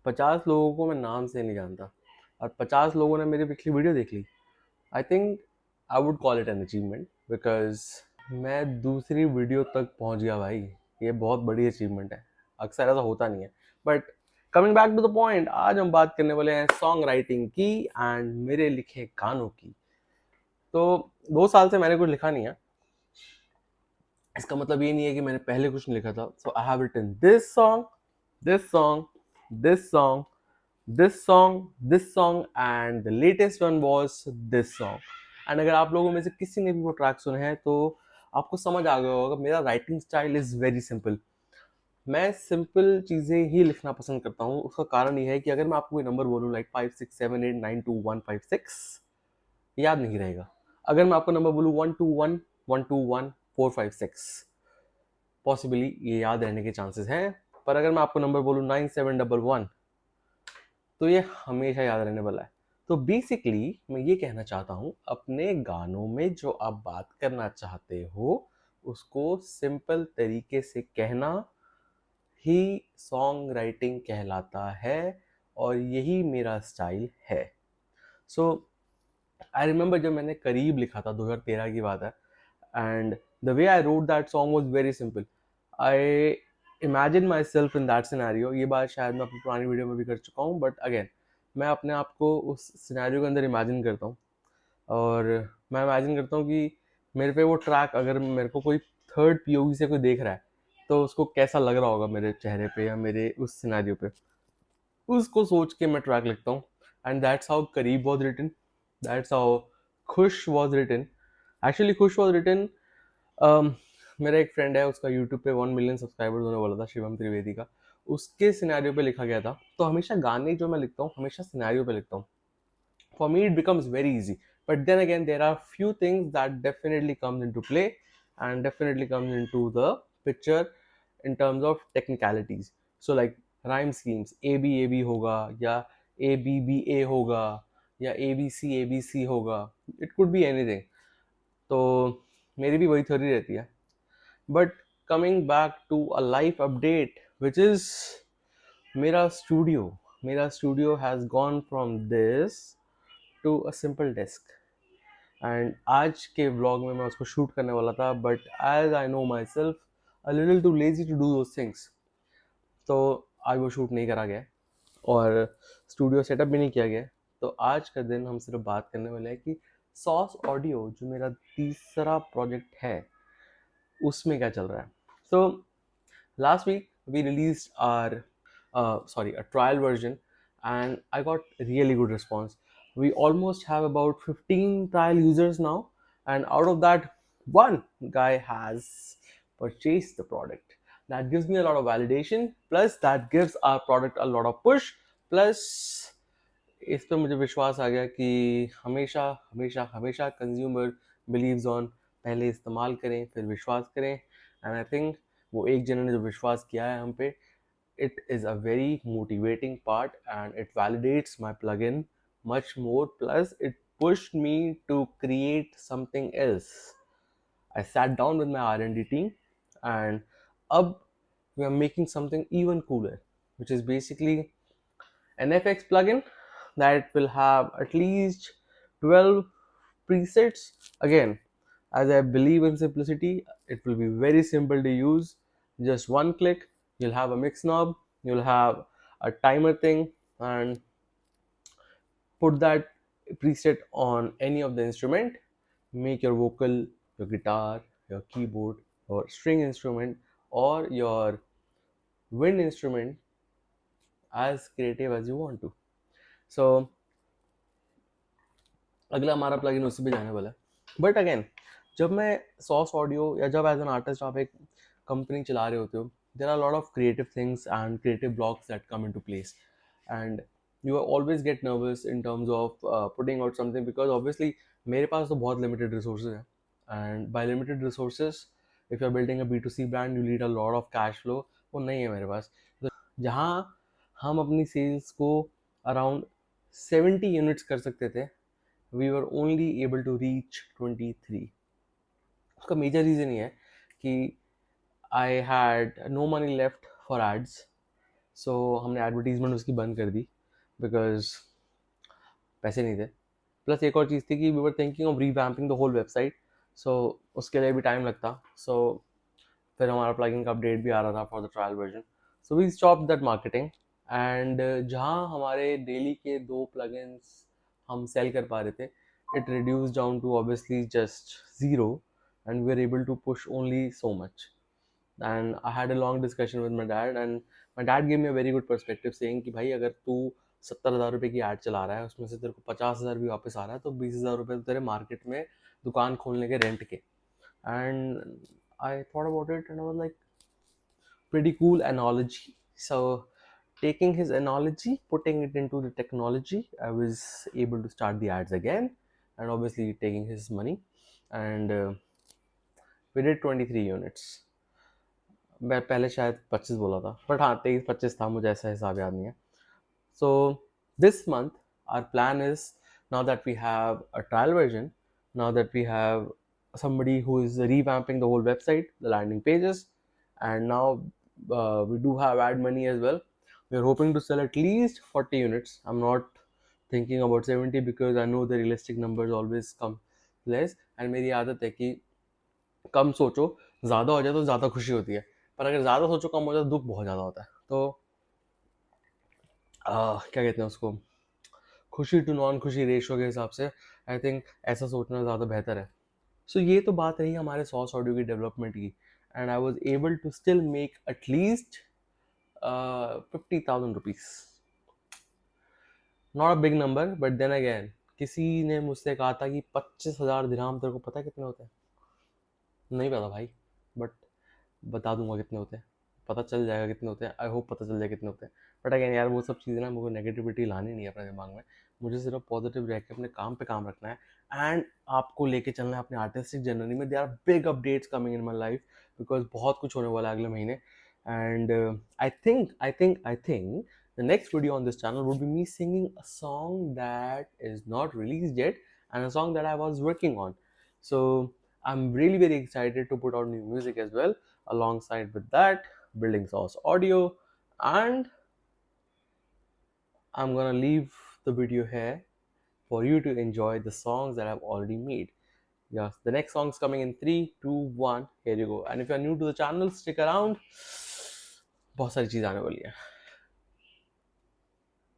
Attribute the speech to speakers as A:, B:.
A: 50 लोगों को मैं नाम से नहीं जानता और 50 लोगों ने मेरी पिछली वीडियो देख ली। I think I would call it an achievement, because मैं दूसरी वीडियो तक पहुंच गया भाई। ये बहुत बड़ी अचीवमेंट है, अक्सर ऐसा होता नहीं है। But coming back to the point, आज हम बात करने वाले हैं सॉन्ग राइटिंग की एंड मेरे लिखे गानों की। तो 2 साल से मैंने कुछ लिखा नहीं है, इसका मतलब ये नहीं है कि मैंने पहले कुछ नहीं लिखा था। So I have written this song, this song, this song, this song and the latest one was this song. And अगर आप लोगों में से किसी ने भी वो ट्रैक सुने हैं तो आपको समझ आ गया होगा मेरा writing style is very simple. मैं सिंपल चीज़ें ही लिखना पसंद करता हूँ। उसका कारण ये है कि अगर मैं आपको कोई नंबर बोलूँ लाइक 5678921156, याद नहीं रहेगा। अगर मैं आपको नंबर बोलूँ 1211211456, पॉसिबली ये याद रहने के चांसेस हैं। पर अगर मैं आपको नंबर बोलूँ 9711, तो ये हमेशा याद रहने वाला है। तो बेसिकली मैं ये कहना चाहता हूँ, अपने गानों में जो आप बात करना चाहते हो उसको सिंपल तरीके से कहना ही सॉन्ग राइटिंग कहलाता है, और यही मेरा स्टाइल है। सो आई रिमेंबर जब मैंने करीब लिखा था, 2013 की बात है, and the way I wrote that song was very simple. I imagine my self in that scenario. ये बात शायद मैं अपनी पुरानी वीडियो में भी कर चुका हूँ, बट अगेन मैं अपने आप को उस सिनेरियो के अंदर इमेजिन करता हूँ। और मैं इमेजिन करता हूँ कि मेरे पे वो ट्रैक, अगर मेरे को कोई थर्ड पीओवी से कोई देख रहा है तो उसको कैसा लग रहा होगा मेरे चेहरे पे या मेरे उस सिनेरियो पे। उसको सोच के मैं ट्रैक लिखता हूँ। एंड दैट्स हाउ करीब वॉज रिटन, दैट्स हाउ खुश वॉज रिटन। एक्चुअली खुश वॉज रिटन, मेरा एक फ्रेंड है, उसका यूट्यूब पे 1 मिलियन सब्सक्राइबर्स होने वाला था, शिवम त्रिवेदी का। उसके सिनेरियो पे लिखा गया था। तो हमेशा गाने जो मैं लिखता हूँ हमेशा सिनेरियो पे लिखता हूँ। For me it becomes very easy, but then again there are few things that definitely comes into play and definitely comes into the picture in terms of technicalities. So like rhyme schemes, ab होगा या abba होगा या abc होगा, it could be anything. तो मेरी भी वही theory रहती है। But coming back to a life update which is मेरा studio has gone from this to a simple desk. And आज के व्लॉग में मैं उसको शूट करने वाला था, but as I know myself a little too lazy to do those things, तो आज वो शूट नहीं करा गया और स्टूडियो सेटअप भी नहीं किया गया। तो आज का दिन हम सिर्फ बात करने वाले हैं कि सॉस ऑडियो जो मेरा तीसरा प्रोजेक्ट है उसमें क्या चल रहा है। So last week we release our a trial version, and I got really good response. We almost have about 15 trial users now, and out of that, one guy has purchased the product. That gives me a lot of validation, plus that gives our product a lot of push, plus इस पर मुझे विश्वास आ गया कि हमेशा हमेशा हमेशा consumer beliefs on, पहले इस्तेमाल करें फिर विश्वास करें। एंड आई थिंक वो एक जने ने जो विश्वास किया है हम पे, it is a very motivating part and it validates my plugin much more, plus it pushed me to create something else. I sat down with my R&D team and अब we are making something even cooler, which is basically an FX plugin that will have at least 12 presets. Again, as I believe in simplicity, it will be very simple to use. Just one click, you'll have a mix knob, you'll have a timer thing, and put that preset on any of the instrument. Make your vocal, your guitar, your keyboard, or string instrument, or your wind instrument as creative as you want to. So अगला हमारा plugin उसी पे जाने वाला है। But again, जब मैं sauce audio या जब एज एन आर्टिस्ट आप एक कंपनी चला रहे होते हो, there are lot of creative things and creative blocks that come into place, and you always get nervous in terms of putting out something, because obviously मेरे पास तो बहुत लिमिटेड रिसोर्सेज हैं, and by limited resources if you are building a B2C brand you need a lot of cash flow. वो नहीं है मेरे पास। तो जहाँ हम अपनी सेल्स को अराउंड 70 यूनिट्स कर सकते थे, we were only able to reach 23. उसका मेजर रीज़न ये है कि I had no money left for ads. सो हमने एडवर्टीजमेंट उसकी बंद कर दी बिकॉज पैसे नहीं थे। प्लस एक और चीज़ थी कि we were thinking of revamping the whole website, so उसके लिए भी टाइम लगता। सो फिर हमारा प्लगइन का अपडेट भी आ रहा था for the trial version, so we stop that marketing. And जहाँ हमारे डेली के 2 प्लगइन्स हम सेल कर पा रहे थे, it reduce down to obviously just zero, and we are able to push only so much. And I had a long discussion with my dad, and my dad gave me a very good perspective saying कि भाई अगर तू 70,000 रुपये की add चला रहा है, उसमें से तेरे को 50,000 भी वापस आ रहा है, तो 20,000 रुपये तो तेरे मार्केट में दुकान खोलने के रेंट के। And I thought about it and I was like pretty cool analogy. So taking his analogy, putting it into the technology, I was able to start the ads again, and obviously taking his money, and we did 23 units. मैं पहले शायद 25 बोला था, but हाँ 23-25 था, मुझे ऐसा हिसाब याद नहीं है। So this month our plan is, now that we have a trial version, now that we have somebody who is revamping the whole website, the landing pages, and now we do have ad money as well. We are hoping to sell at least 40 units. I'm not thinking about 70 because I know the realistic numbers always come less, and मेरी आदत है कि कम सोचो, ज़्यादा हो जाए तो ज़्यादा खुशी होती है, पर अगर ज़्यादा सोचो कम हो जाए तो दुख बहुत ज़्यादा होता है। तो क्या कहते हैं उसको, खुशी टू नॉन खुशी रेशो के हिसाब से आई थिंक ऐसा सोचना ज़्यादा बेहतर है। सो ये तो बात रही हमारे सॉस ऑडियो की डेवलपमेंट की, and I was able to still make at least 50,000 rupees. Not a big number, but then again किसी ने मुझसे कहा था कि 25,000 दिरहम तेरे को पता है कितने होते हैं? नहीं पता भाई, बट बता दूंगा कितने होते हैं, पता चल जाएगा कितने होते हैं। आई होप पता चल जाए कितने होते हैं। बट अगेन यार वो सब चीज़ें ना, मुझे नेगेटिविटी लानी नहीं है अपने दिमाग में। मुझे सिर्फ पॉजिटिव रह के अपने काम पे काम रखना है, एंड आपको लेके चलना है अपने आर्टिस्टिक जर्नी में। They are big updates coming in my life, because बहुत कुछ होने वाला है अगले महीने। And I think the next video on this channel would be me singing a song that is not released yet, and a song that I was working on. So I'm really very excited to put out new music as well alongside with that, building source audio. And I'm gonna leave the video here for you to enjoy the songs that I've already made. Yes, the next song is coming in 3, 2, 1. Here you go. And if you're new to the channel, stick around, बहुत सारी चीज़ आने वाली है।